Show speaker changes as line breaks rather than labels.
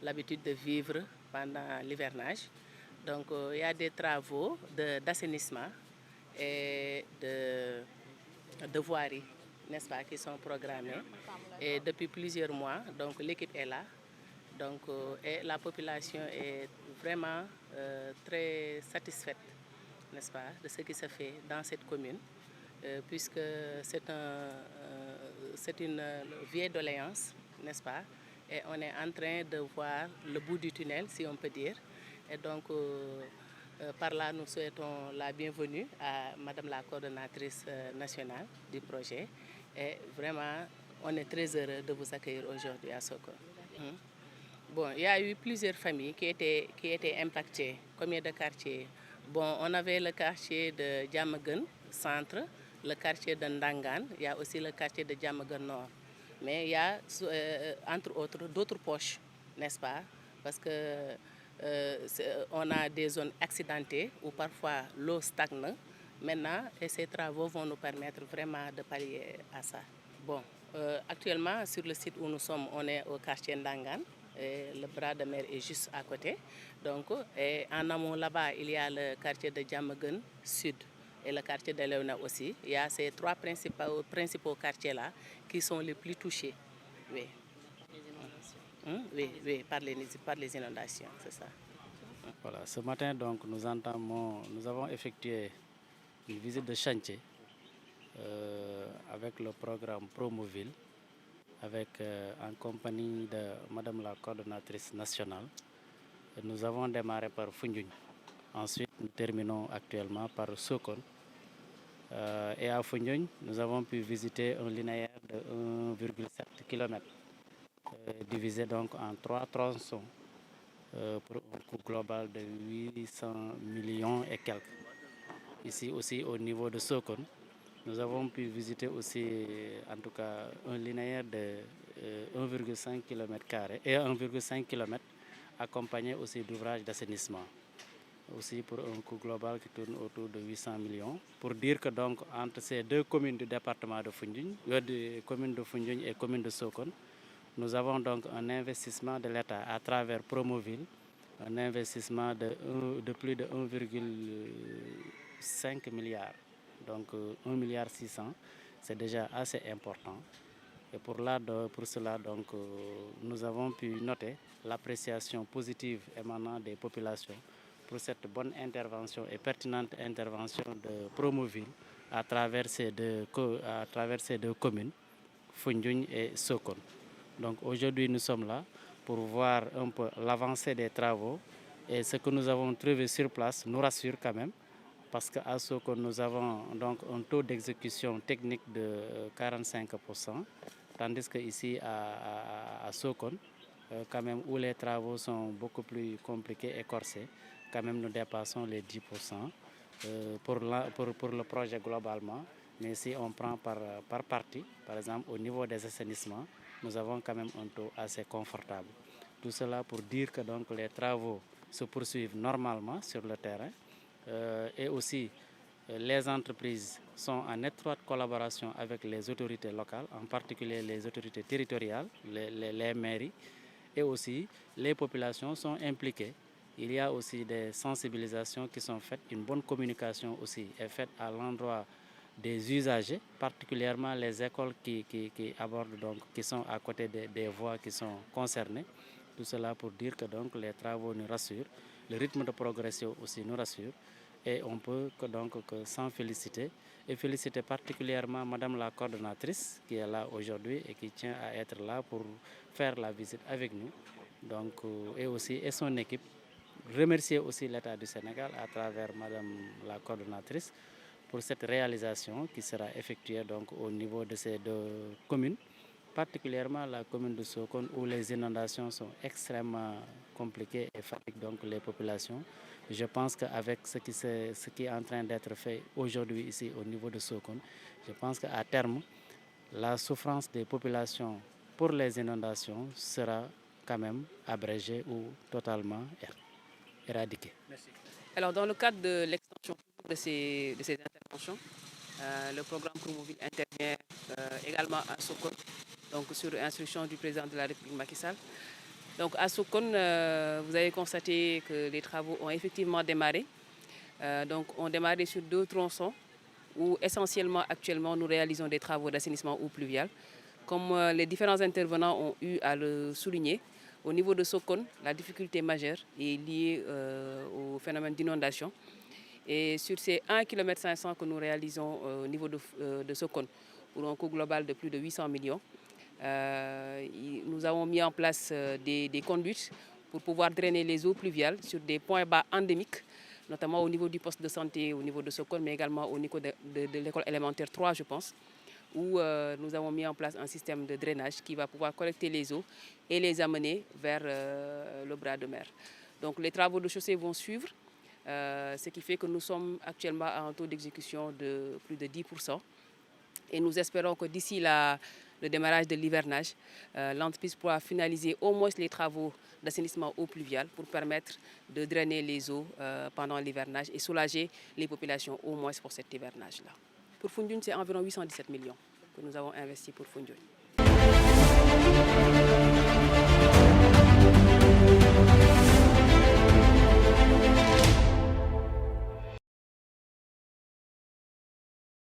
l'habitude de vivre pendant l'hivernage. Donc il y a des travaux d'assainissement et de voirie, n'est-ce pas, qui sont programmés. Et depuis plusieurs mois, donc l'équipe est là. Donc, et la population est vraiment très satisfaite, n'est-ce pas, de ce qui se fait dans cette commune, puisque c'est une vieille doléance, n'est-ce pas, et on est en train de voir le bout du tunnel, si on peut dire. Et donc, par là, nous souhaitons la bienvenue à Madame la coordonnatrice nationale du projet. Et vraiment, on est très heureux de vous accueillir aujourd'hui à Sokone. Bon, il y a eu plusieurs familles qui étaient impactées. Combien de quartiers? Bon, on avait le quartier de Diamaguène, centre, le quartier de Ndangan, il y a aussi le quartier de Diamaguène Nord. Mais il y a, entre autres, d'autres poches, n'est-ce pas? Parce que on a des zones accidentées où parfois l'eau stagne. Maintenant, et ces travaux vont nous permettre vraiment de pallier à ça. Bon, actuellement, sur le site où nous sommes, on est au quartier Ndangan. Et le bras de mer est juste à côté. Donc, et en amont là-bas, il y a le quartier de Diamaguène Sud et le quartier de Léona aussi. Il y a ces trois principaux quartiers-là qui sont les plus touchés. Oui. Oui, oui, par les inondations, c'est ça.
Voilà, ce matin, donc, nous avons effectué une visite de chantier avec le programme Promoville, en compagnie de Madame la coordonnatrice nationale. Et nous avons démarré par Foundiougne. Ensuite, nous terminons actuellement par Sokone. Et à Foundiougne, nous avons pu visiter un linéaire de 1,7 km, divisé donc en 3 tronçons, pour un coût global de 800 millions et quelques. Ici aussi, au niveau de Sokone, nous avons pu visiter aussi, en tout cas, un linéaire de 1,5 km et 1,5 km, accompagné aussi d'ouvrages d'assainissement, aussi pour un coût global qui tourne autour de 800 millions. Pour dire que donc, entre ces deux communes du département de Foundiougne, commune de Foundiougne et commune de Sokone, nous avons donc un investissement de l'État à travers Promoville, un investissement de plus de 1,5 milliard. Donc 1,6 milliard, c'est déjà assez important. Et pour cela, donc, nous avons pu noter l'appréciation positive émanant des populations pour cette bonne intervention et pertinente intervention de Promoville à travers ces deux communes, Foundiougne et Sokone. Donc aujourd'hui, nous sommes là pour voir un peu l'avancée des travaux, et ce que nous avons trouvé sur place nous rassure quand même, parce qu'à Sokone, nous avons donc un taux d'exécution technique de 45%, tandis qu'ici à Sokone, quand même, où les travaux sont beaucoup plus compliqués et corsés, quand même nous dépassons les 10% pour le projet globalement. Mais si on prend par partie, par exemple au niveau des assainissements, nous avons quand même un taux assez confortable. Tout cela pour dire que donc, les travaux se poursuivent normalement sur le terrain, et aussi les entreprises sont en étroite collaboration avec les autorités locales, en particulier les autorités territoriales, les mairies, et aussi les populations sont impliquées. Il y a aussi des sensibilisations qui sont faites, une bonne communication aussi est faite à l'endroit des usagers, particulièrement les écoles qui abordent, donc, qui sont à côté des voies qui sont concernées. Tout cela pour dire que donc, les travaux nous rassurent, le rythme de progression aussi nous rassure, et on peut que s'en féliciter, et féliciter particulièrement Madame la coordonnatrice qui est là aujourd'hui et qui tient à être là pour faire la visite avec nous, donc, et son équipe. Remercier aussi l'État du Sénégal à travers Madame la coordonnatrice pour cette réalisation qui sera effectuée donc au niveau de ces deux communes, particulièrement la commune de Sokone où les inondations sont extrêmement compliquées et fatiguent donc les populations. Je pense qu'avec ce qui est en train d'être fait aujourd'hui ici au niveau de Sokone, je pense qu'à terme, la souffrance des populations pour les inondations sera quand même abrégée ou totalement éradiquée.
Merci. Alors, dans le cadre de l'extension de ces interventions, le programme Promoville intervient également à Sokone, donc sur instruction du président de la République Macky Sall. Donc à Sokone, vous avez constaté que les travaux ont effectivement démarré. Donc on démarré sur 2 tronçons où essentiellement actuellement nous réalisons des travaux d'assainissement eau pluviale. Comme les différents intervenants ont eu à le souligner, au niveau de Sokone, la difficulté majeure est liée au phénomène d'inondation. Et sur ces 1,5 km que nous réalisons au niveau de Sokone, pour un coût global de plus de 800 millions, nous avons mis en place des conduites pour pouvoir drainer les eaux pluviales sur des points bas endémiques, notamment au niveau du poste de santé, au niveau de Sokone, mais également au niveau de l'école élémentaire 3, je pense, où nous avons mis en place un système de drainage qui va pouvoir collecter les eaux et les amener vers le bras de mer. Donc les travaux de chaussée vont suivre, ce qui fait que nous sommes actuellement à un taux d'exécution de plus de 10%. Et nous espérons que d'ici le démarrage de l'hivernage, l'entreprise pourra finaliser au moins les travaux d'assainissement eau pluviale pour permettre de drainer les eaux pendant l'hivernage et soulager les populations au moins pour cet hivernage-là. Pour Foundiougne, c'est environ 817 millions que nous avons investis pour Foundiougne.